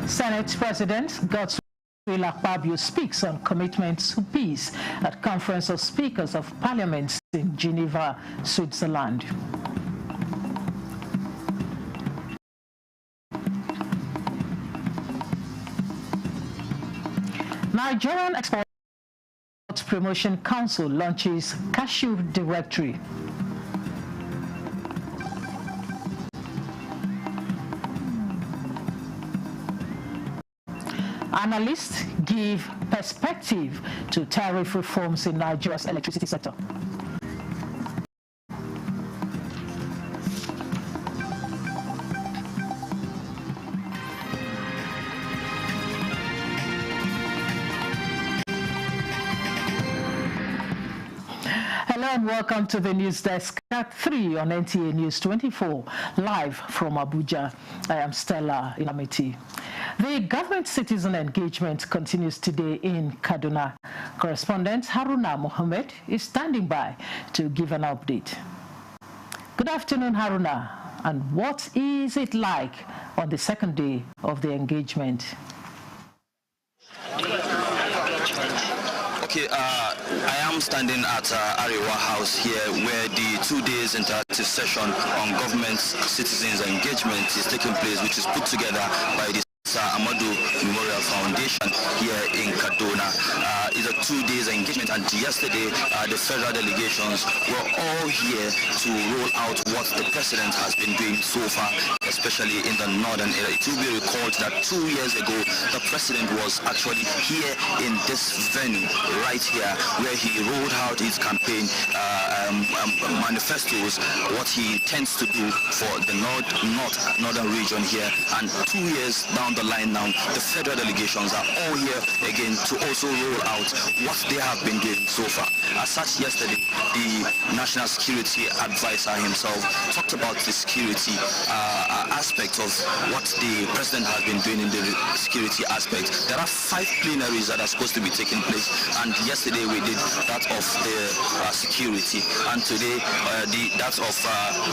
Senate President Godswill Akpabio speaks on commitment to peace at Conference of Speakers of Parliaments in Geneva, Switzerland. Nigerian Export Promotion Council launches cashew directory. Analysts give perspective to tariff reforms in Nigeria's electricity sector. Hello and welcome to the news desk at 3 on NTA News24, live from Abuja. I am Stella Inamiti. The government-citizen engagement continues today in Kaduna. Correspondent Haruna Mohammed is standing by to give an update. Good afternoon, Haruna. And what is it like on the second day of the engagement? Okay, I am standing at Arewa House here, where the 2 days interactive session on government-citizens engagement is taking place, which is put together by the Amadu Memorial Foundation here in Kaduna. It's a 2 days engagement, and yesterday the federal delegations were all here to roll out what the president has been doing so far, especially in the northern area. It will be recalled that 2 years ago the president was actually here in this venue right here, where he rolled out his campaign manifestos, what he intends to do for the northern region here. And 2 years down the line now, the federal delegations are all here again to also roll out what they have been doing so far. As such, yesterday the National Security Advisor himself talked about the security aspect of what the president has been doing in the security aspect. There are 5 plenaries that are supposed to be taking place, and yesterday we did that of the security, and today that of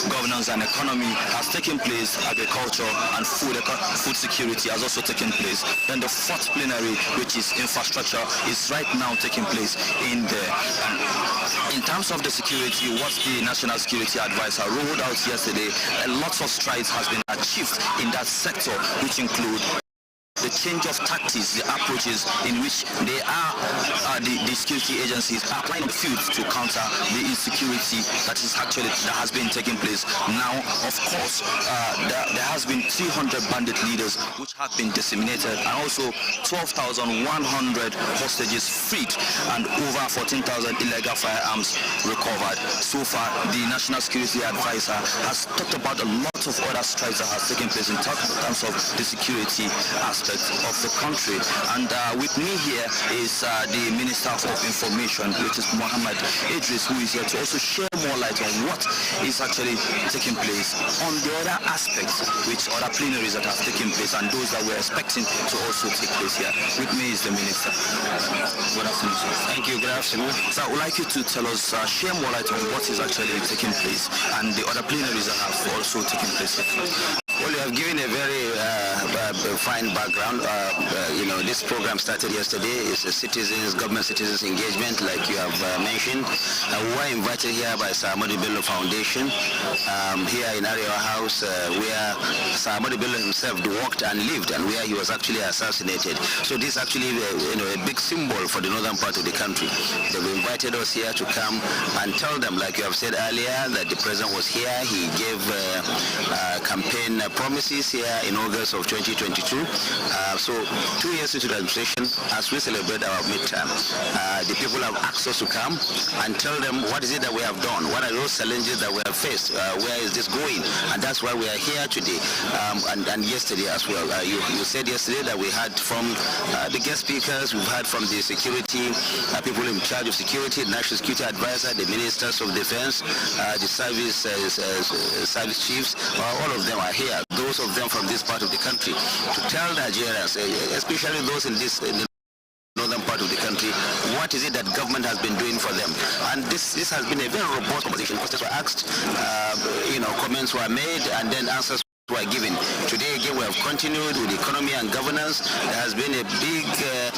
governance and economy has taken place. Agriculture and food security has also taken place. Then the 4th plenary, which is infrastructure, is right now taking place in there. In terms of the security, what the National Security Advisor rolled out yesterday, a lot of strides has been achieved in that sector, which include the change of tactics, the approaches in which they are, the security agencies are applying the field to counter the insecurity that has been taking place. Now, of course, there has been 300 bandit leaders which have been disseminated, and also 12,100 hostages freed, and over 14,000 illegal firearms recovered. So far, the National Security Advisor has talked about a lot of other strides that has taken place in terms of the security aspect of the country. And with me here is the Minister of Information, which is Muhammad Idris, who is here to also share more light on what is actually taking place on the other aspects, which other plenaries that have taken place, and those that we're expecting to also take place here. With me is the Minister. Good afternoon, sir. Thank you. Good afternoon. So I would like you to tell us, share more light on what is actually taking place and the other plenaries that have also taken place here. Well, you have given a very fine background. This program started yesterday. It's a government citizens engagement, like you have mentioned. We were invited here by Sir Ahmadu Bello Foundation here in Arewa House, where Sir Ahmadu Bello himself worked and lived, and where he was actually assassinated. So this is actually a big symbol for the northern part of the country. They've invited us here to come and tell them, like you have said earlier, that the president was here. He gave campaign promises here in August of 2022. So 2 years into the administration, as we celebrate our midterm, the people have asked us to come and tell them what is it that we have done, what are those challenges that we have faced, where is this going, and that's why we are here today. And yesterday as well, you said yesterday that we had from the guest speakers, we've heard from the security people in charge of security, the National Security Advisor, the Ministers of Defense, the service chiefs, all of them are here, those of them from this part of the country, to tell Nigerians, especially those in the northern part of the country, what is it that government has been doing for them. And this has been a very robust conversation. Questions were asked, comments were made, and then answers were given. Today again we have continued with economy and governance. There has been a big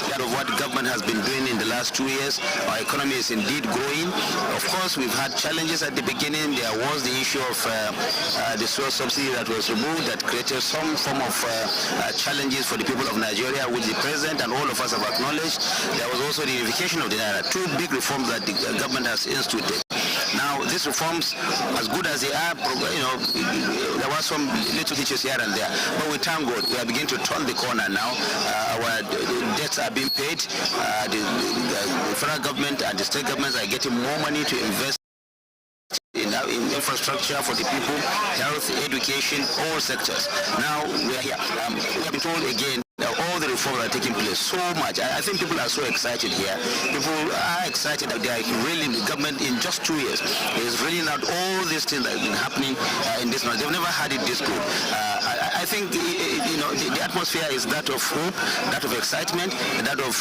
part of what government has been doing in the last 2 years. Our economy is indeed growing. Of course, we've had challenges at the beginning. There was the issue of the source subsidy that was removed, that created some form of challenges for the people of Nigeria, which the president and all of us have acknowledged. There was also the unification of the Naira. Two big reforms that the government has instituted. Now, these reforms, as good as they are, there were some little hitches here and there. But we thank God, we are beginning to turn the corner now. Our debts are being paid. The federal government and the state governments are getting more money to invest in infrastructure for the people, health, education, all sectors. Now, we are here. We have been told again, all the reforms are taking place so much. I think people are so excited here. People are excited that they are really, the government in just 2 years is rolling out all these things that have been happening in this month. They've never had it this good. I think the atmosphere is that of hope, that of excitement, that of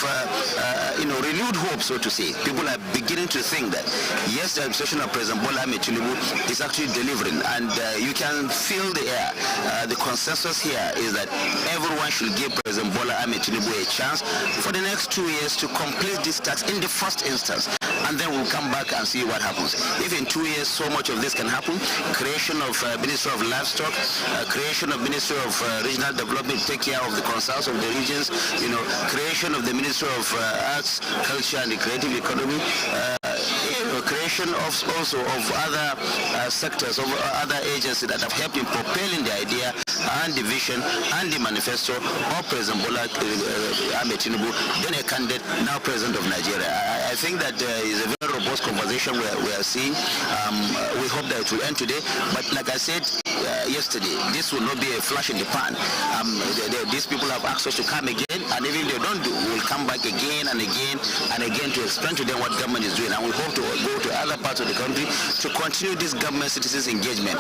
renewed hope, so to say. People are beginning to think that yes, the administration of President Bola Ahmed Tinubu is actually delivering, and you can feel the air. The consensus here is that everyone should give President Bola Ahmed Tinubu a chance for the next 2 years to complete this tax in the first instance, and then we'll come back and see what happens. If in 2 years so much of this can happen, creation of Ministry of Livestock, creation of Ministry of Regional Development, take care of the concerns of the regions, creation of the Ministry of Arts, Culture and the Creative Economy, creation of also of other sectors, of other agencies that have helped in propelling the idea and the vision and the manifesto of President Bola Ahmed Tinubu, then a candidate, now President of Nigeria. I think that is a very robust conversation we are seeing. We hope that it will end today, but like I said yesterday, this will not be a flash in the pan. These people have asked us to come again, and even if they don't do, we'll come back again and again and again to explain to them what government is doing, and we hope to go to other parts of the country to continue this government citizens engagement.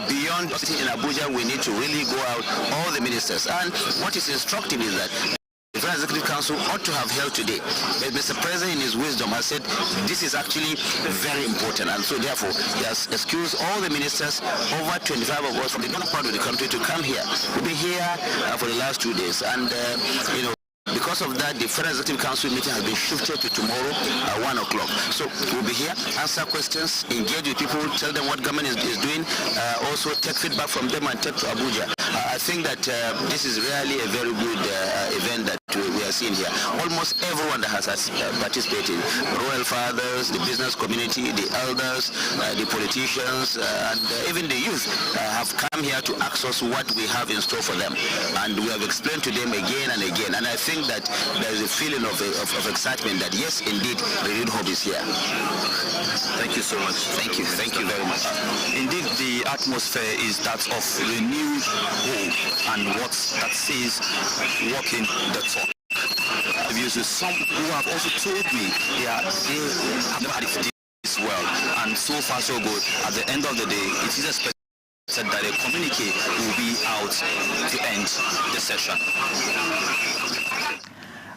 Beyond sitting in Abuja, we need to really go out, all the ministers, and what is instructive is that the Federal Executive Council ought to have held today. But Mr. President, in his wisdom, has said this is actually very important, and so therefore he has excused all the ministers, over 25 of us from the northern part of the country, to come here. We've been here for the last 2 days, and because of that, the Federal Executive Council meeting has been shifted to tomorrow at 1 o'clock. So we'll be here, answer questions, engage with people, tell them what government is doing, also take feedback from them and take to Abuja. I think that this is really a very good event that we are seeing here. Almost everyone that has participated, royal fathers, the business community, the elders, the politicians, and even the youth have come here to ask us what we have in store for them. And we have explained to them again and again. And I think that there is a feeling of excitement that yes, indeed, renewed hope is here. Thank you so much. Thank you very much. Indeed, the atmosphere is that of renewed hope, and what that says walking the talk. Some who have also told me they have never had it this well, and so far so good. At the end of the day, it is expected that a communique will be out to end the session.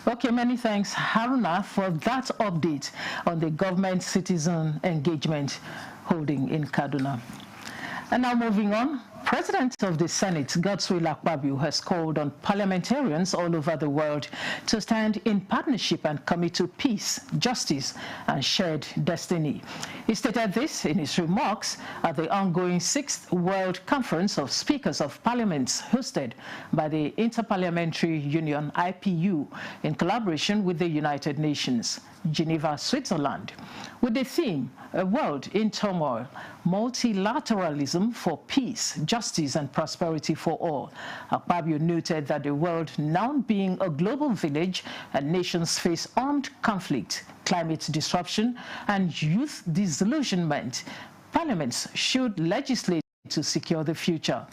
Okay, many thanks, Haruna, for that update on the government citizen engagement holding in Kaduna. And now moving on. President of the Senate, Godswill Akpabio, has called on parliamentarians all over the world to stand in partnership and commit to peace, justice, and shared destiny. He stated this in his remarks at the ongoing 6th World Conference of Speakers of Parliaments hosted by the Interparliamentary Union, IPU, in collaboration with the United Nations, Geneva, Switzerland, with the theme, A World in Turmoil, Multilateralism for Peace, Justice and Prosperity for All. Akpabio noted that the world now being a global village and nations face armed conflict, climate disruption and youth disillusionment, parliaments should legislate to secure the future.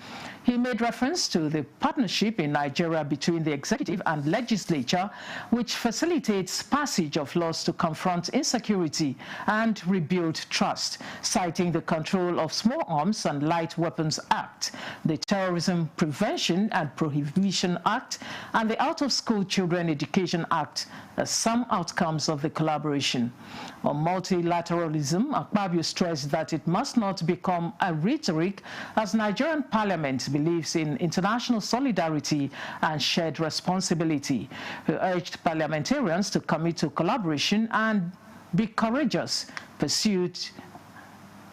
He made reference to the partnership in Nigeria between the executive and legislature, which facilitates passage of laws to confront insecurity and rebuild trust, citing the Control of Small Arms and Light Weapons Act, the Terrorism Prevention and Prohibition Act, and the Out-of-School Children Education Act as some outcomes of the collaboration. On multilateralism, Akpabio stressed that it must not become a rhetoric as Nigerian Parliament believes in international solidarity and shared responsibility. He urged parliamentarians to commit to collaboration and be courageous pursuit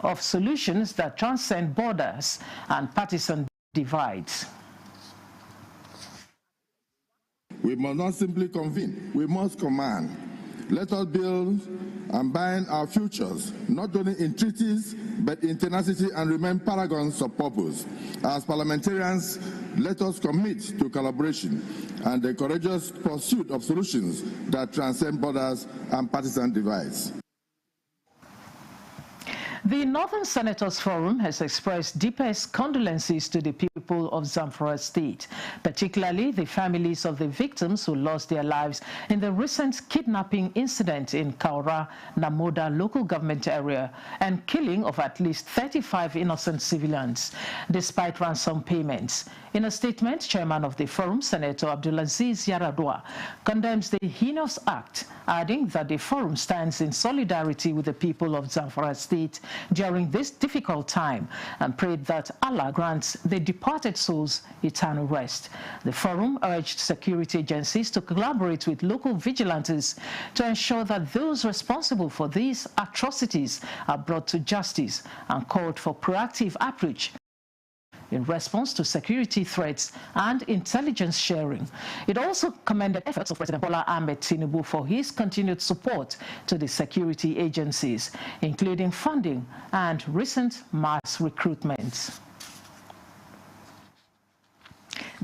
of solutions that transcend borders and partisan divides. We must not simply convene, we must command. Let us build and bind our futures, not only in treaties, but in tenacity, and remain paragons of purpose. As parliamentarians, let us commit to collaboration and the courageous pursuit of solutions that transcend borders and partisan divides. The Northern Senators Forum has expressed deepest condolences to the people of Zamfara State, particularly the families of the victims who lost their lives in the recent kidnapping incident in Kaura, Namoda local government area and killing of at least 35 innocent civilians, despite ransom payments. In a statement, Chairman of the Forum, Senator Abdulaziz Yaradua, condemns the heinous act, adding that the Forum stands in solidarity with the people of Zamfara State during this difficult time and prayed that Allah grants the departed souls eternal rest. The Forum urged security agencies to collaborate with local vigilantes to ensure that those responsible for these atrocities are brought to justice and called for proactive approach in response to security threats and intelligence sharing. It also commended efforts of President Bola Ahmed Tinubu for his continued support to the security agencies, including funding and recent mass recruitment.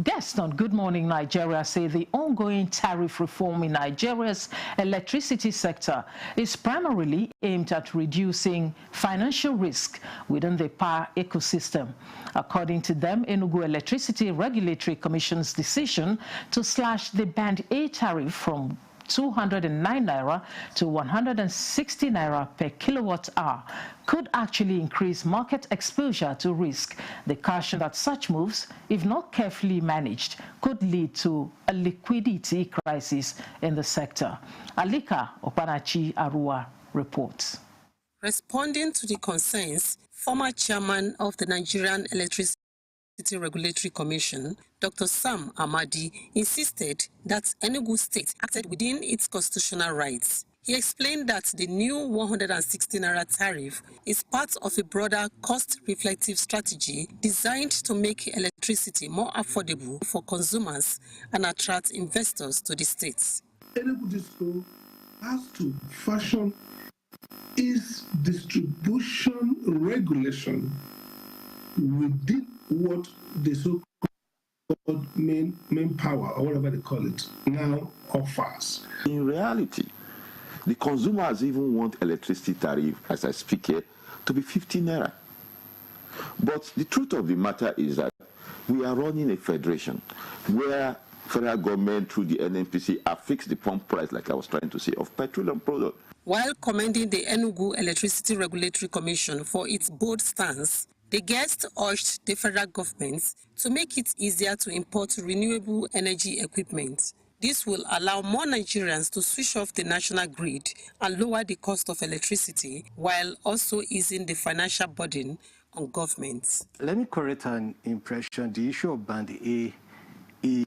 Guests on Good Morning Nigeria say the ongoing tariff reform in Nigeria's electricity sector is primarily aimed at reducing financial risk within the power ecosystem. According to them, Enugu Electricity Regulatory Commission's decision to slash the Band A tariff from 209 naira to 160 naira per kilowatt hour could actually increase market exposure to risk. They caution that such moves, if not carefully managed, could lead to a liquidity crisis in the sector. Alika Opanachi Arua reports. Responding to the concerns, former chairman of the Nigerian Electricity Regulatory Commission, Dr. Sam Amadi, insisted that Enugu State acted within its constitutional rights. He explained that the new 160 naira tariff is part of a broader cost-reflective strategy designed to make electricity more affordable for consumers and attract investors to the states. Enugu Disco has to fashion its distribution regulation within what the so-called main power, or whatever they call it, now offers. In reality, the consumers even want electricity tariff, as I speak here, to be 15 naira. But the truth of the matter is that we are running a federation where federal government through the NNPC have fixed the pump price, like I was trying to say, of petroleum products. While commending the Enugu Electricity Regulatory Commission for its bold stance, the guest urged the federal government to make it easier to import renewable energy equipment. This will allow more Nigerians to switch off the national grid and lower the cost of electricity, while also easing the financial burden on governments. Let me correct an impression. The issue of Band A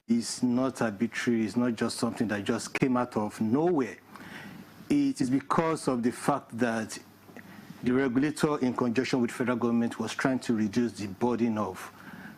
is not arbitrary. It's not just something that just came out of nowhere. It is because of the fact that the regulator, in conjunction with federal government, was trying to reduce the burden of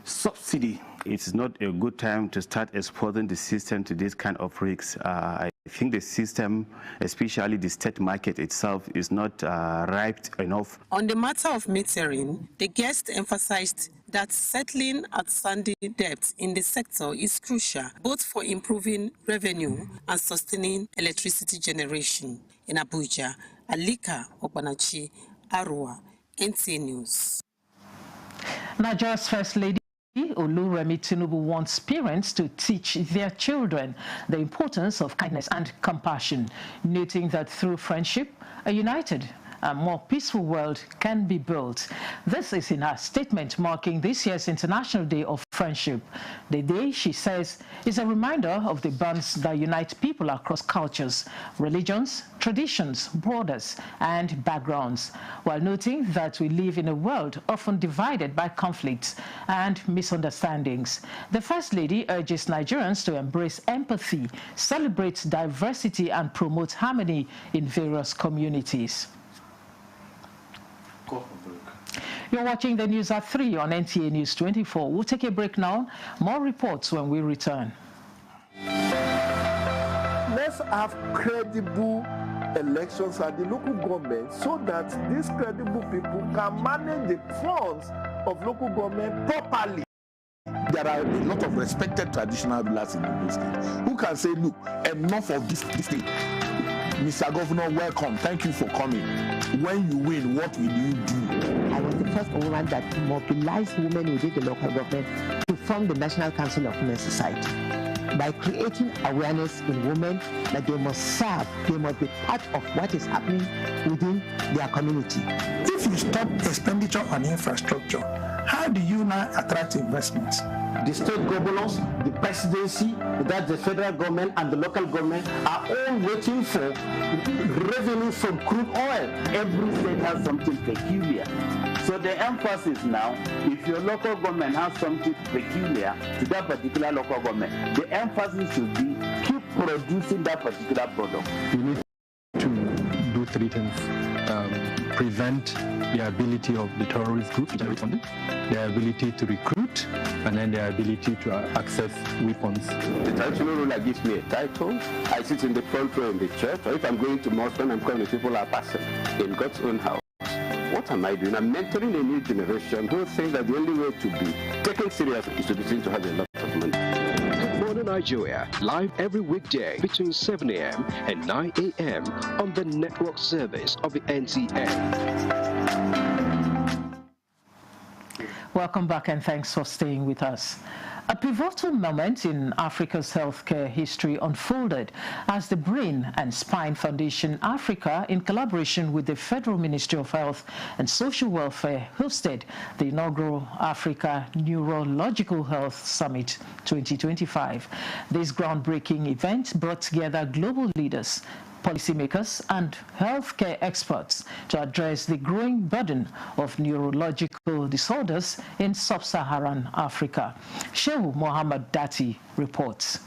subsidy. It's not a good time to start exposing the system to this kind of risks. I think the system, especially the state market itself, is not ripe enough. On the matter of metering, the guest emphasized that settling outstanding debts in the sector is crucial, both for improving revenue and sustaining electricity generation. In Abuja, Alika Opanachi Arua, NTA News. Nigeria's First Lady Oluremi Tinubu wants parents to teach their children the importance of kindness and compassion, noting that through friendship, a united a more peaceful world can be built. This is in her statement marking this year's International Day of Friendship. The day, she says, is a reminder of the bonds that unite people across cultures, religions, traditions, borders, and backgrounds, while noting that we live in a world often divided by conflicts and misunderstandings. The First Lady urges Nigerians to embrace empathy, celebrate diversity, and promote harmony in various communities. You're watching the news at 3 on NTA News 24. We'll take a break now. More reports when we return. Let's have credible elections at the local government so that these credible people can manage the funds of local government properly. There are a lot of respected traditional rulers in the state who can say, look, enough of this thing. Mr. Governor, welcome. Thank you for coming. When you win, what will you do? I was the first woman that mobilized women within the local government to form the National Council of Women Society by creating awareness in women that they must serve, they must be part of what is happening within their community. If you stop expenditure on infrastructure, how do you now attract investments? The state governors, the presidency, that the federal government and the local government are all waiting for revenue from crude oil. Every state has something peculiar. So the emphasis now, if your local government has something peculiar to that particular local government, the emphasis should be keep producing that particular product. You need to do three things. Prevent the ability of the terrorist groups to generate funding, their ability to recruit, and then their ability to access weapons. The traditional ruler gives me a title. I sit in the front row in the church, or if I'm going to mosque and I'm coming, people are passing in God's own house. What am I doing? I'm mentoring a new generation who think that the only way to be taken seriously is to be seen to have a lot of money. Nigeria, live every weekday between 7 a.m. and 9 a.m. on the network service of the NTA. Welcome back and thanks for staying with us. A pivotal moment in Africa's healthcare history unfolded as the Brain and Spine Foundation Africa, in collaboration with the Federal Ministry of Health and Social Welfare, hosted the inaugural Africa Neurological Health Summit 2025. This groundbreaking event brought together global leaders, policymakers and healthcare experts to address the growing burden of neurological disorders in sub-Saharan Africa. Shehu Mohammed Dati reports.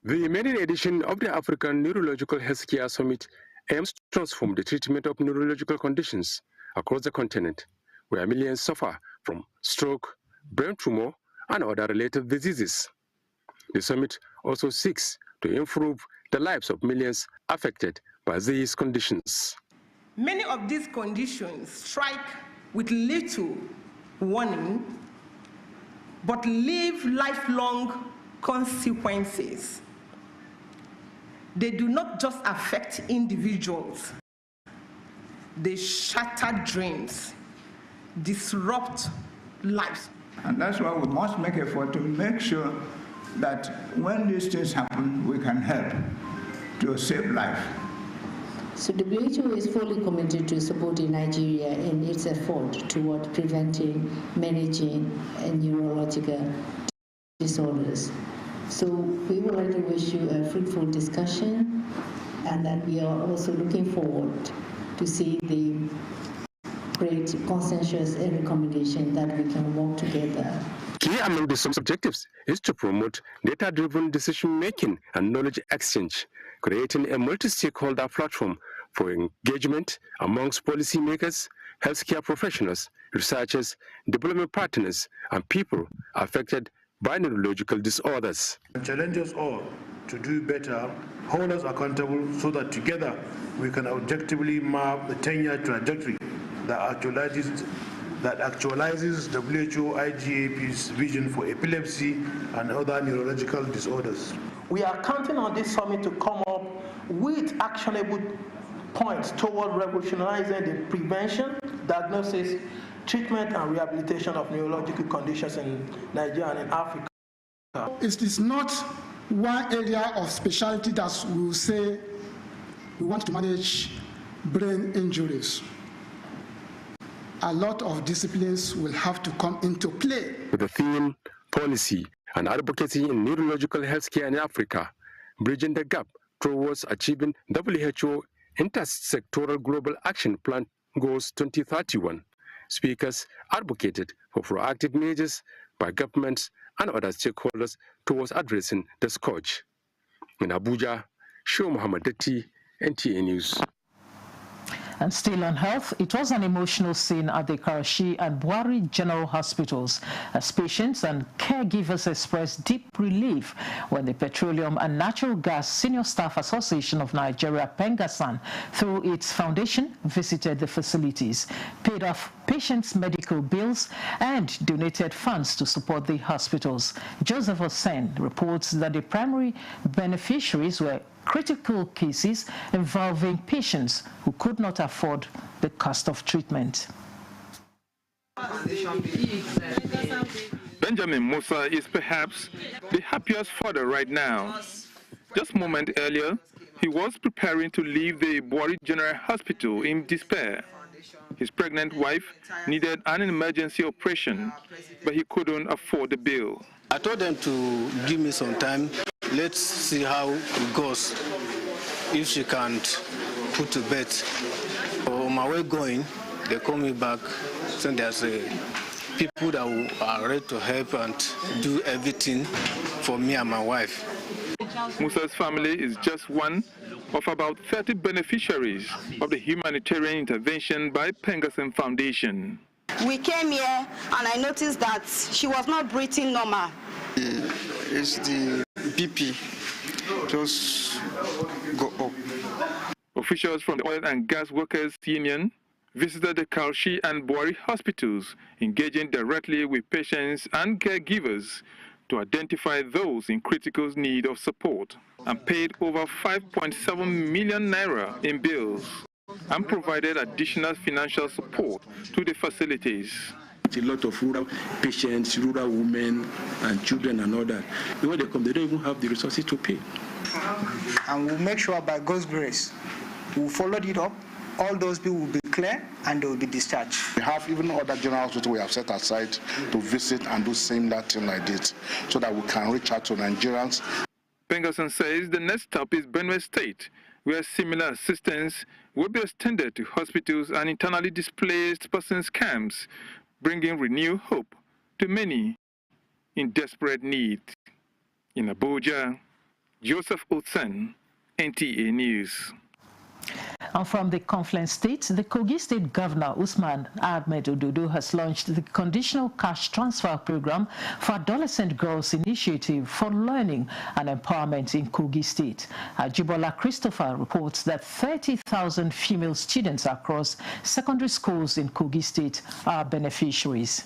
The maiden edition of the African Neurological Healthcare Summit aims to transform the treatment of neurological conditions across the continent, where millions suffer from stroke, brain tumor, and other related diseases. The summit also seeks to improve the lives of millions affected by these conditions. Many of these conditions strike with little warning, but leave lifelong consequences. They do not just affect individuals. They shatter dreams, disrupt lives. And that's why we must make effort to make sure that when these things happen, we can help to save life. So WHO is fully committed to supporting Nigeria in its effort toward preventing, managing neurological disorders. So we would like to wish you a fruitful discussion, and that we are also looking forward to see the great consensus and recommendation that we can work together. Key among the objectives is to promote data-driven decision-making and knowledge exchange, creating a multi-stakeholder platform for engagement amongst policymakers, healthcare professionals, researchers, development partners, and people affected by neurological disorders. Challenge us all to do better, hold us accountable so that together we can objectively map the 10-year trajectory that actualizes WHO IGAP's vision for epilepsy and other neurological disorders. We are counting on this summit to come up with actionable points toward revolutionizing the prevention, diagnosis, treatment, and rehabilitation of neurological conditions in Nigeria and in Africa. It is not one area of specialty that we will say we want to manage brain injuries. a lot of disciplines will have to come into play. With the theme, policy, and advocacy in neurological healthcare in Africa, bridging the gap towards achieving WHO Intersectoral Global Action Plan Goals 2031. Speakers advocated for proactive measures by governments and other stakeholders towards addressing the scourge. In Abuja, Show Muhammad Dati, NTA News. And still on health, it was an emotional scene at the Karachi and Buhari General Hospitals as patients and caregivers expressed deep relief when the Petroleum and Natural Gas Senior Staff Association of Nigeria, PENGASAN, through its foundation, visited the facilities, paid off patients' medical bills, and donated funds to support the hospitals. Joseph Hossein reports that the primary beneficiaries were critical cases involving patients who could not afford the cost of treatment. Benjamin Musa is perhaps the happiest father right now. Just a moment earlier, he was preparing to leave the Buhari General Hospital in despair. His pregnant wife needed an emergency operation, but he couldn't afford the bill. I told them to give me some time. Let's see how it goes. If she can't put to bed. On my way going, they call me back, saying there's people that are ready to help and do everything for me and my wife. Musa's family is just one of about 30 beneficiaries of the humanitarian intervention by PENGASAN Foundation. We came here and I noticed that she was not breathing normal. It's the BP just go up. Officials from the Oil and Gas Workers Union visited the Karachi and Buhari hospitals, engaging directly with patients and caregivers to identify those in critical need of support, and paid over 5.7 million naira in bills and provided additional financial support to the facilities. A lot of rural patients, rural women and children and all that. When they come, they don't even have the resources to pay. And we'll make sure by God's grace, we'll follow it up. All those people will be clear and they will be discharged. We have even other general hospitals we have set aside to visit and do similar thing like this so that we can reach out to Nigerians. PENGASAN says the next stop is Benue State, where similar assistance will be extended to hospitals and internally displaced persons camps, bringing renewed hope to many in desperate need. In Abuja, Joseph Otsen, NTA News. And from the confluent states, the Kogi State Governor Usman Ahmed Ododo has launched the Conditional Cash Transfer Program for Adolescent Girls Initiative for Learning and Empowerment in Kogi State. Ajibola Christopher reports that 30,000 female students across secondary schools in Kogi State are beneficiaries.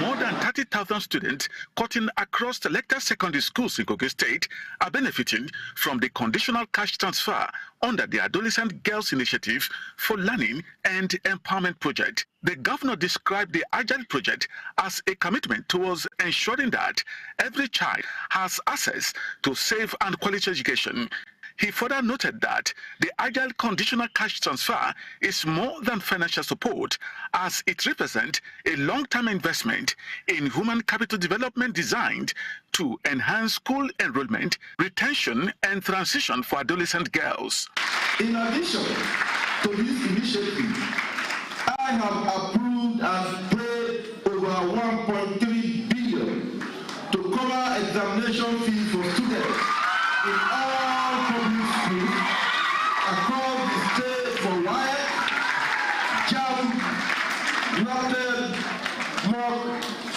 More than 30,000 students cutting across selected secondary schools in Kogi State are benefiting from the Conditional Cash Transfer under the Adolescent Girls Initiative for Learning and Empowerment Project. The governor described the Agile project as a commitment towards ensuring that every child has access to safe and quality education. He further noted that the Agile Conditional Cash Transfer is more than financial support, as it represents a long-term investment in human capital development designed to enhance school enrollment, retention, and transition for adolescent girls. In addition to this initiative, I have approved and paid over 1.3 billion to cover examination fees for students in all public schools across the state for WIAC, JAM, NATED, MOC,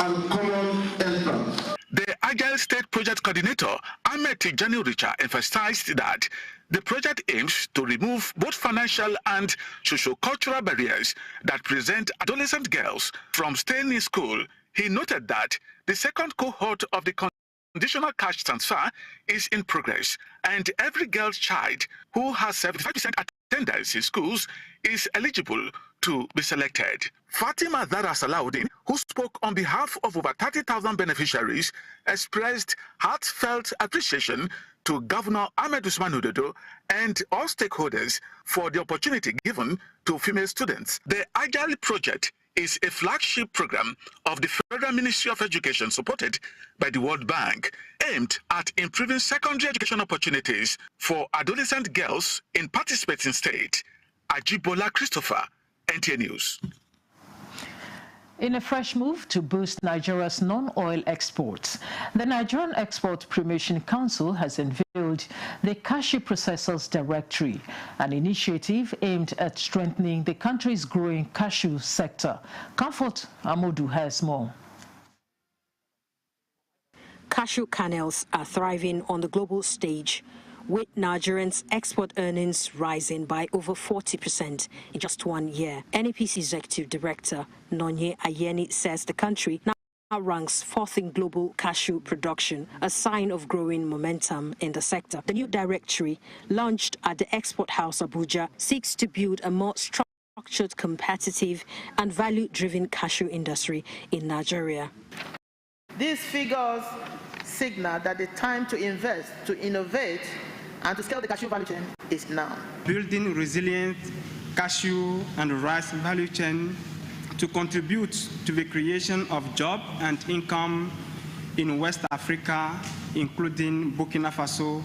and Common Entrance. The Agile State Project Coordinator, Ahmed Tijani Richa, emphasized that the project aims to remove both financial and socio-cultural barriers that prevent adolescent girls from staying in school. He noted that the second cohort of the Conditional Cash Transfer is in progress, and every girl child who has 75% attendance in schools is eligible to be selected. Fatima Zara Salahuddin, who spoke on behalf of over 30,000 beneficiaries, expressed heartfelt appreciation to Governor Ahmed Usman Udodo and all stakeholders for the opportunity given to female students. The Agile project is a flagship program of the Federal Ministry of Education supported by the World Bank, aimed at improving secondary education opportunities for adolescent girls in participating states. Ajibola Christopher, NTA News. In a fresh move to boost Nigeria's non-oil exports, the Nigerian Export Promotion Council has unveiled the Cashew Processors Directory, an initiative aimed at strengthening the country's growing cashew sector. Comfort Amodu has more. Cashew kernels are thriving on the global stage, with Nigerians' export earnings rising by over 40% in just 1 year. NEP's Executive Director, Nonye Ayeni, says the country now ranks 4th in global cashew production, a sign of growing momentum in the sector. The new directory, launched at the Export House Abuja, seeks to build a more structured, competitive and value-driven cashew industry in Nigeria. These figures signal that the time to invest, to innovate, and to scale the cashew value chain is now. Building resilient cashew and rice value chain to contribute to the creation of job and income in West Africa, including Burkina Faso,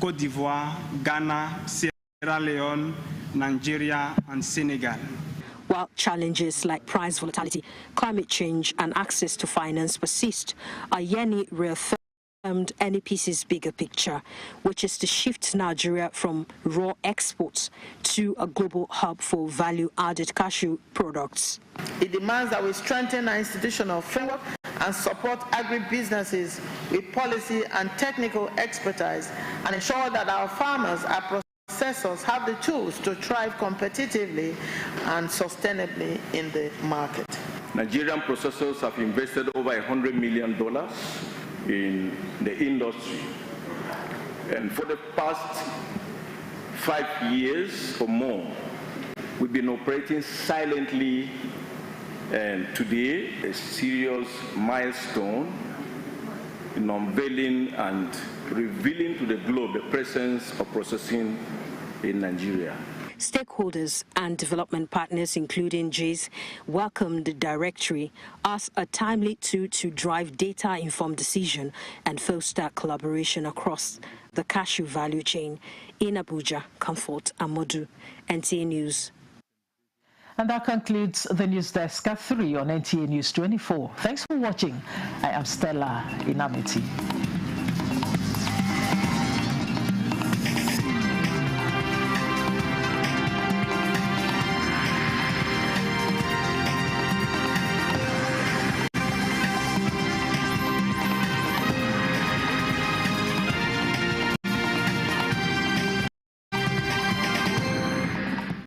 Cote d'Ivoire, Ghana, Sierra Leone, Nigeria, and Senegal. While challenges like price volatility, climate change, and access to finance persist, Ayeni reaffirmed NEPC's bigger picture, which is to shift Nigeria from raw exports to a global hub for value-added cashew products. It demands that we strengthen our institutional framework and support agribusinesses with policy and technical expertise, and ensure that our farmers, our processors have the tools to thrive competitively and sustainably in the market. Nigerian processors have invested over $100 million in the industry, and for the past 5 years or more, we've been operating silently, and today a serious milestone in unveiling and revealing to the globe the presence of processing in Nigeria. Stakeholders and development partners, including JAYS, welcomed the directory as a timely tool to drive data-informed decision and foster collaboration across the cashew value chain. In Abuja, Comfort Amodu, NTA News. And that concludes the News Desk at 3 on NTA News 24. Thanks for watching. I am Stella Inamiti.